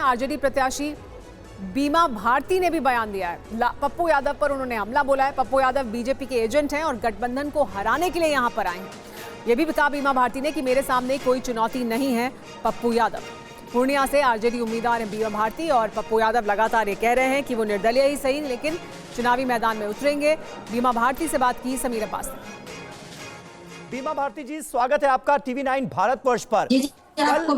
RJD प्रत्याशी बीमा भारती ने भी बयान दिया है। पप्पू यादव पर उन्होंने हमला बोला है। पप्पू यादव बीजेपी के एजेंट हैं और गठबंधन को हराने के लिए यहां पर आए हैं। यह भी कहा बीमा भारती ने कि मेरे सामने कोई चुनौती नहीं है। पप्पू यादव पूर्णिया से आरजेडी उम्मीदवार हैं बीमा भारती, और पप्पू यादव लगातार ये कह रहे हैं कि वो निर्दलीय ही सही लेकिन चुनावी मैदान में उतरेंगे। बीमा भारती से बात की समीर अब्बास ने। बीमा भारती जी, स्वागत है आपका TV9 भारतवर्ष पर। जी, आपको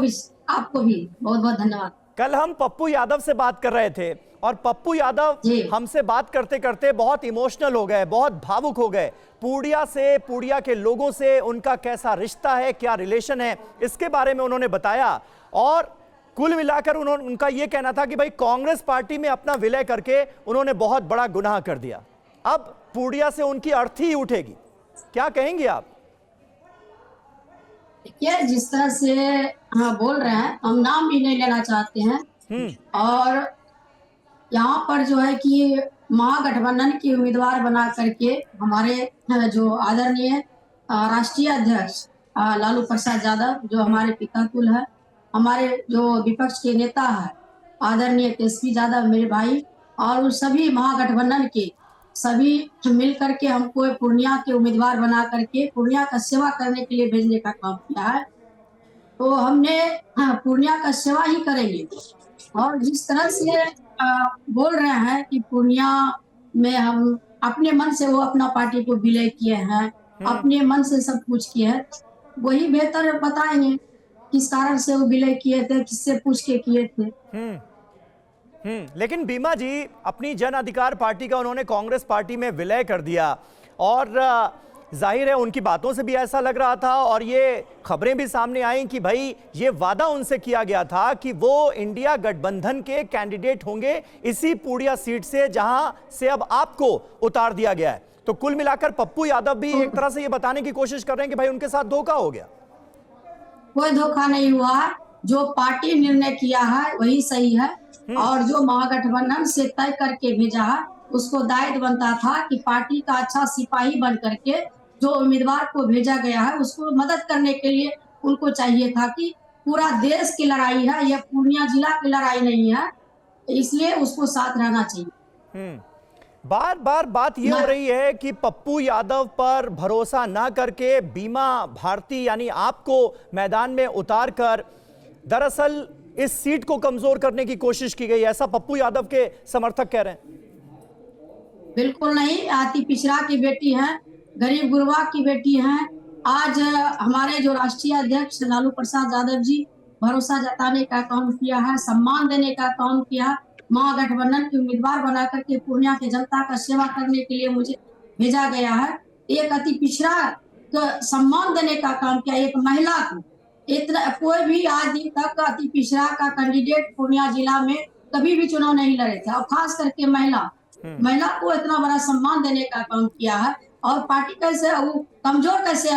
भी बहुत बहुत धन्यवाद। कल हम पप्पू यादव से बात कर रहे थे और पप्पू यादव हमसे बात करते करते बहुत इमोशनल हो गए, बहुत भावुक हो गए। पूर्णिया के लोगों से उनका कैसा रिश्ता है, क्या रिलेशन है, इसके बारे में उन्होंने बताया। और कुल मिलाकर उनका यह कहना था कि भाई कांग्रेस पार्टी में अपना विलय करके उन्होंने बहुत बड़ा गुनाह कर दिया। अब पूर्णिया से उनकी अर्थी ही उठेगी, क्या कहेंगे आप? देखिए, जिस तरह से बोल रहे हैं, हम नाम भी नहीं लेना चाहते हैं। और यहाँ पर जो है कि महागठबंधन की उम्मीदवार बना करके हमारे जो आदरणीय राष्ट्रीय अध्यक्ष लालू प्रसाद यादव, जो हमारे पिता तुल है, हमारे जो विपक्ष के नेता है आदरणीय तेजस्वी यादव मेरे भाई, और उन सभी महागठबंधन के सभी मिल करके हमको पूर्णिया के उम्मीदवार बना करके पूर्णिया का सेवा करने के लिए भेजने का काम किया है। तो हमने पूर्णिया का सेवा ही करेंगे। और जिस तरह से बोल रहे हैं कि पूर्णिया में हम अपने मन से वो अपना पार्टी को विलय किए हैं, अपने मन से सब कुछ किए हैं, वही बेहतर बताएंगे किस कारण से वो विलय किए थे, किससे पूछ के किए थे। लेकिन बीमा जी, अपनी जन अधिकार पार्टी का उन्होंने कांग्रेस पार्टी में विलय कर दिया, और जाहिर है उनकी बातों से भी ऐसा लग रहा था, और ये खबरें भी सामने आई कि भाई ये वादा उनसे किया गया था कि वो इंडिया गठबंधन के कैंडिडेट होंगे इसी पूर्णिया सीट से, जहां से अब आपको उतार दिया गया है। तो कुल मिलाकर पप्पू यादव भी एक तरह से ये बताने की कोशिश कर रहे हैं कि भाई उनके साथ धोखा हो गया। कोई धोखा नहीं हुआ, जो पार्टी निर्णय किया है वही सही है। और जो महागठबंधन से तय करके भेजा है, उसको दायित्व बनता था कि पार्टी का अच्छा सिपाही बन करके जो उम्मीदवार को भेजा गया है उसको मदद करने के लिए उनको चाहिए था कि पूरा देश की लड़ाई है, यह पूर्णिया जिला की लड़ाई नहीं है, इसलिए उसको साथ रहना चाहिए। बार बार बात ये हो रही है कि पप्पू यादव पर भरोसा ना करके बीमा भारती यानी आपको मैदान में उतार कर दरअसल इस सीट को कमजोर करने की कोशिश की गई, ऐसा पप्पू यादव के समर्थक कह रहे हैं। बिल्कुल नहीं, अति पिछड़ा की बेटी है, गरीब गुरबा की बेटी है। आज हमारे जो राष्ट्रीय अध्यक्ष लालू प्रसाद यादव जी भरोसा जताने का काम किया है, सम्मान देने का काम किया है, महागठबंधन के उम्मीदवार बना करके पूर्णिया के जनता का सेवा करने के लिए मुझे भेजा गया है। एक अति पिछड़ा को सम्मान देने का काम किया, एक महिला को। इतना कोई भी आज दिन तक अति पिछड़ा का कैंडिडेट पूर्णिया जिला में कभी भी चुनाव नहीं लड़े थे, और खास करके महिला को इतना बड़ा सम्मान देने का काम किया है। और पार्टी कैसे वो कमजोर कैसे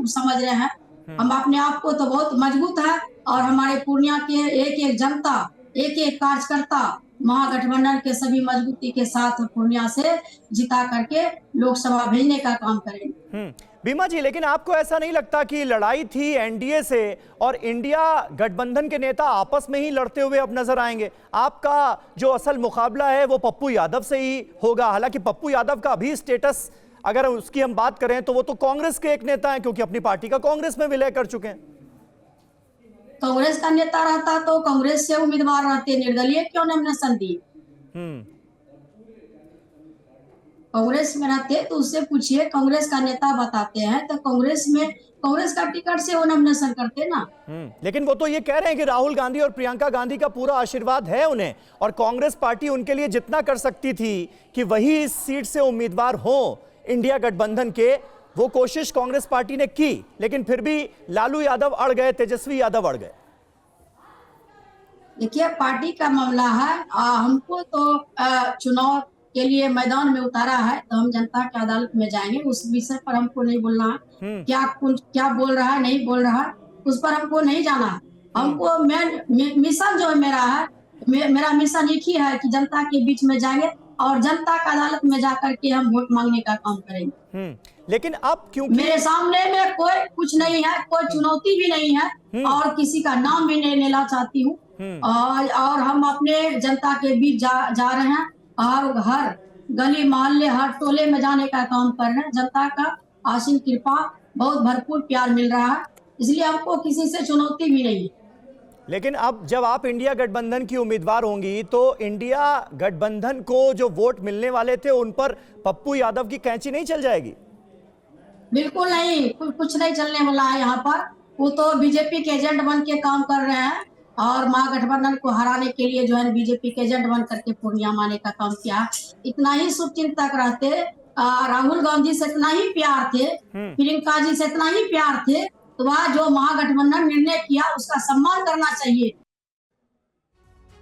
समझ रहे हैं, हम अपने आप को तो बहुत मजबूत है। और हमारे पूर्णिया के एक एक जनता, एक एक कार्यकर्ता महागठबंधन के सभी मजबूती के साथ पूर्णिया से जिता करके लोकसभा भेजने का काम करेंगे। बीमा जी, लेकिन आपको ऐसा नहीं लगता कि लड़ाई थी एनडीए से और इंडिया गठबंधन के नेता आपस में ही लड़ते हुए अब नजर आएंगे? आपका जो असल मुकाबला है वो पप्पू यादव से ही होगा। हालांकि पप्पू यादव का अभी स्टेटस अगर उसकी हम बात करें तो वो तो कांग्रेस के एक नेता हैं, क्योंकि अपनी पार्टी का कांग्रेस में विलय कर चुके हैं। कांग्रेस का नेता रहता तो कांग्रेस से उम्मीदवार रहते, निर्दलीय क्यों नॉमिनेशन दिए? कांग्रेस में रहते तो उससे पूछिए, कांग्रेस का नेता बताते हैं तो कांग्रेस में कांग्रेस का टिकट से वो नॉमिनेशन करते ना। लेकिन वो तो ये कह रहे हैं कि राहुल गांधी और प्रियंका गांधी का पूरा आशीर्वाद है उन्हें, और कांग्रेस पार्टी उनके लिए जितना कर सकती थी कि वही इस सीट से उम्मीदवार हो इंडिया गठबंधन के, वो कोशिश कांग्रेस पार्टी ने की, लेकिन फिर भी लालू यादव अड़ गए, तेजस्वी यादव अड़ गए। देखिए, पार्टी का मामला है, हमको तो चुनाव के लिए मैदान में उतारा है तो हम जनता की अदालत में जाएंगे, उस विषय पर हमको नहीं बोलना है। क्या बोल रहा है, नहीं बोल रहा है, उस पर हमको नहीं जाना है। हमको मिशन जो मेरा है, मेरा मिशन एक ही है कि जनता के बीच में जाएंगे और जनता का अदालत में जाकर के हम वोट मांगने का काम करेंगे। लेकिन अब क्योंकि मेरे सामने में कोई कुछ नहीं है, कोई चुनौती भी नहीं है, और किसी का नाम भी नहीं लेना चाहती हूँ। और हम अपने जनता के बीच जा रहे हैं और हर गली मोहल्ले हर टोले में जाने का काम कर रहे हैं। जनता का आशीन कृपा बहुत भरपूर प्यार मिल रहा है, इसलिए हमको किसी से चुनौती भी नहीं है। लेकिन अब जब आप इंडिया गठबंधन की उम्मीदवार होंगी तो इंडिया गठबंधन को जो वोट मिलने वाले थे उन पर पप्पू यादव की कैंची नहीं चल जाएगी? बिल्कुल नहीं, कुछ नहीं चलने वाला है यहाँ पर। वो तो बीजेपी के एजेंट बन के काम कर रहे हैं और महागठबंधन को हराने के लिए जो है बीजेपी के एजेंट बन करके पूर्णिया आने का काम किया। इतना ही शुभचिंतक रहते, राहुल गांधी से इतना ही प्यार थे, प्रियंका जी से इतना ही प्यार थे, तो वह जो महागठबंधन निर्णय किया उसका सम्मान करना चाहिए।